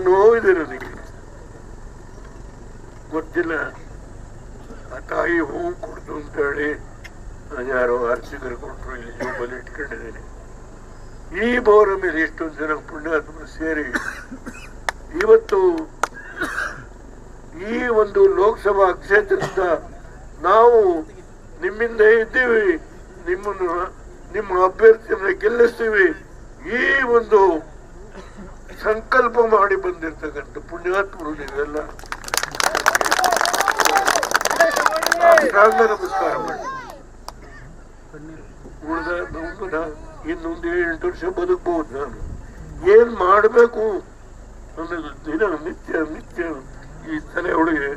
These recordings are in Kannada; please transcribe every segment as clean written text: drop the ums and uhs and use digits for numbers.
ನೋವಿದೆ ನನಗೆ, ಗೊತ್ತಿಲ್ಲ. ಆ ತಾಯಿ ಹೂವು ಕೊಡ್ತು ಅಂತ ಹೇಳಿ ಯಾರೋ ಅರ್ಚಕರು ಕೊಟ್ಟರು, ಇಲ್ಲಿ ಜೋಬಲ್ಲಿ ಇಟ್ಕೊಂಡಿದ್ದೇನೆ. ಈ ಬೋರ ಮೇಲೆ ಎಷ್ಟೊಂದು ಜನ ಪುಣ್ಯಾತ್ಮರು ಸೇರಿ ಇವತ್ತು ಈ ಒಂದು ಲೋಕಸಭಾ ಕ್ಷೇತ್ರದಿಂದ ನಾವು ನಿಮ್ಮಿಂದ ಇದ್ದೀವಿ, ನಿಮ್ಮ ಅಭ್ಯರ್ಥಿಯನ್ನ ಗೆಲ್ಲಿಸ್ತೀವಿ, ಈ ಒಂದು ಸಂಕಲ್ಪ ಮಾಡಿ ಬಂದಿರ್ತಕ್ಕಂಥ ಪುಣ್ಯಾತ್ಮರು ನೀವೆಲ್ಲ ನಮಸ್ಕಾರ ಮಾಡಿ. ಉಳಿದ ಇನ್ನೊಂದು 8 ವರ್ಷ ಬದುಕಬಹುದು. ನಾನು ಏನ್ ಮಾಡಬೇಕು ಅನ್ನೋದು ದಿನ ನಿತ್ಯ ಈ ತಲೆ ಒಳಗೆ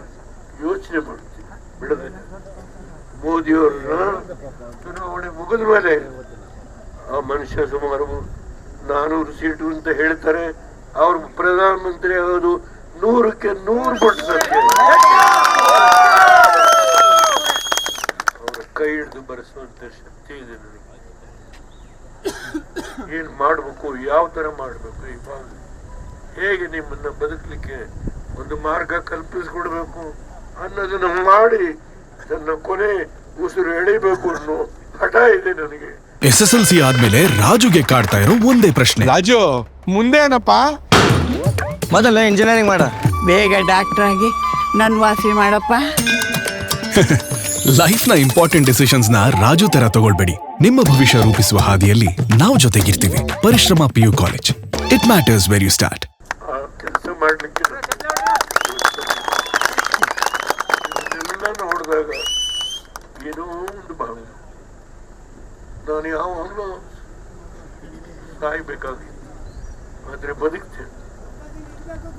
ಯೋಚನೆ ಮಾಡ್ತೀನಿ ಬಿಡದೆ. ಮೋದಿಯವ್ರನ್ನ ಚುನಾವಣೆ ಮುಗಿದ ಮೇಲೆ ಆ ಮನುಷ್ಯ ಸುಮಾರು 400 ಸೀಟು ಅಂತ ಹೇಳ್ತಾರೆ. ಅವ್ರ ಪ್ರಧಾನಮಂತ್ರಿ ಆಗೋದು 100ಕ್ಕೆ 100% ಸತ್ಯ. ಅವರ ಕೈ ಹಿಡಿದು ಬರೆಸುವಂತ ಶಕ್ತಿ ಇದೆ ನನಗೆ. ಏನ್ ಮಾಡ್ಬೇಕು, ಯಾವ ತರ ಮಾಡ್ಬೇಕು, ಇವಾಗ ಹೇಗೆ ನಿಮ್ಮನ್ನ ಬದುಕಲಿಕ್ಕೆ ಒಂದು ಮಾರ್ಗ ಕಲ್ಪಿಸ್ಕೊಡ್ಬೇಕು ಅನ್ನೋದನ್ನ ಮಾಡಿ ನನ್ನ ಕೊನೆ ಉಸಿರು ಎಳಿಬೇಕು ಅನ್ನೋ ಹಠ ಇದೆ ನನಗೆ. SSLC ಆದ್ಮೇಲೆ ರಾಜುಗೆ ಕಾಡ್ತಾ ಇರೋ ಒಂದೇ ಪ್ರಶ್ನೆ, ರಾಜು ಮುಂದೆ ಏನಪ್ಪ? ಮೊದಲು ಇಂಜಿನಿಯರಿಂಗ್ ಮಾಡ, ಬೇಗ ಡಾಕ್ಟರ್ ಆಗಿ ನನ್ ವಾಸಿ ಮಾಡಪ್ಪ. ಲೈಫ್ ನ ಇಂಪಾರ್ಟೆಂಟ್ ಡಿಸಿಷನ್ಸ್ ನ ರಾಜು ತರ ತಗೊಳ್ಬೇಡಿ. ನಿಮ್ಮ ಭವಿಷ್ಯ ರೂಪಿಸುವ ಹಾದಿಯಲ್ಲಿ ನಾವು ಜೊತೆಗಿರ್ತೀವಿ. Parishram PU college, it matters where you start. ಕೆಲಸ ಮಾಡ್ಲಿಕ್ಕೆ ನೋಡಿದಾಗ ಏನೋ ಒಂದು ಭಾವನೆ, ನಾನು ಯಾವಾಗಲೂ ಸಾಯ್ಬೇಕಾಗಿತ್ತು, ಆದ್ರೆ ಬದುಕ್ತೇನೆ.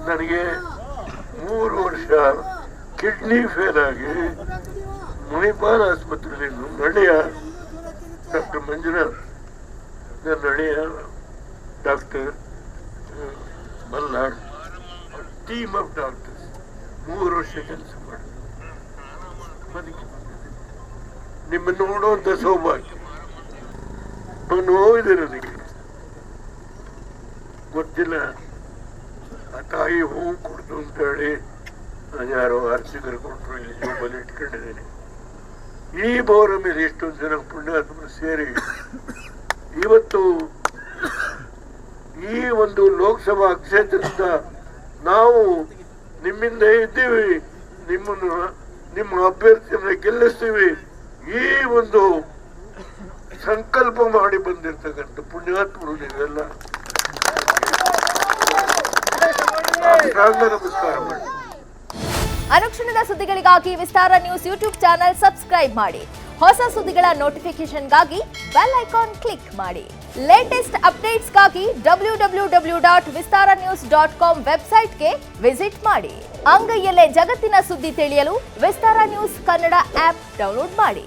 ನನಗೆ 3 ವರ್ಷ ಕಿಡ್ನಿ ಫೇಲ್ ಆಗಿ ಮಣಿಪಾಲ್ ಆಸ್ಪತ್ರೆಯಲ್ಲಿ ನಡೆಯ ಡಾಕ್ಟರ್ ಮಂಜುನಾಥ್, ನಡೆಯ doctor Malnad, team of doctors 3 ವರ್ಷ ಕೆಲಸ ಮಾಡಿ ಬದುಕಿ ಬಂದಿದೆ. ನಿಮ್ಮ ನೋಡುವಂತ ಸೌಭಾಗ್ಯ. ನೋವಿದೆ ನನಗೆ, ಗೊತ್ತಿಲ್ಲ. ಆ ತಾಯಿ ಹೂವು ಕೊಡ್ತು ಅಂತ ಹೇಳಿ ಯಾರೋ ಅರ್ಚಕರು ಕೊಟ್ಟರು, ಇಲ್ಲಿ ಜೋಬಲ್ಲಿ ಇಟ್ಕೊಂಡಿದ್ದೇನೆ. ಈ ಬೋರ ಮೇಲೆ ಎಷ್ಟೊಂದು ಜನ ಪುಣ್ಯಾತ್ಮರು ಸೇರಿ ಇವತ್ತು ಈ ಒಂದು ಲೋಕಸಭಾ ಕ್ಷೇತ್ರದಿಂದ ನಾವು ನಿಮ್ಮಿಂದ ಇದ್ದೀವಿ, ನಿಮ್ಮ ಅಭ್ಯರ್ಥಿಯನ್ನ ಗೆಲ್ಲಿಸ್ತೀವಿ, ಈ ಒಂದು ಸಂಕಲ್ಪ ಮಾಡಿ ಬಂದಿರ್ತಕ್ಕಂಥ ಪುಣ್ಯಾತ್ಮರು ನೀವೆಲ್ಲ ನಮಸ್ಕಾರ ಮಾಡಿ. ಅನುಕ್ಷಣದ ಸುದ್ದಿಗಳಿಗಾಗಿ ವಿಸ್ತಾರ ನ್ಯೂಸ್ ಯೂಟ್ಯೂಬ್ ಚಾನೆಲ್ ಸಬ್ಸ್ಕ್ರೈಬ್ ಮಾಡಿ. ಹೊಸ ಸುದ್ದಿಗಳ ನೋಟಿಫಿಕೇಶನ್ಗಾಗಿ ಬೆಲ್ ಐಕಾನ್ ಕ್ಲಿಕ್ ಮಾಡಿ. ಲೇಟೆಸ್ಟ್ ಅಪ್ಡೇಟ್ಸ್ಗಾಗಿ www.vistaranews.com ವೆಬ್ಸೈಟ್ಗೆ ವಿಸಿಟ್ ಮಾಡಿ. ಅಂಗೈಯಲ್ಲೇ ಜಗತ್ತಿನ ಸುದ್ದಿ ತಿಳಿಯಲು ವಿಸ್ತಾರ ನ್ಯೂಸ್ ಕನ್ನಡ ಆಪ್ ಡೌನ್ಲೋಡ್ ಮಾಡಿ.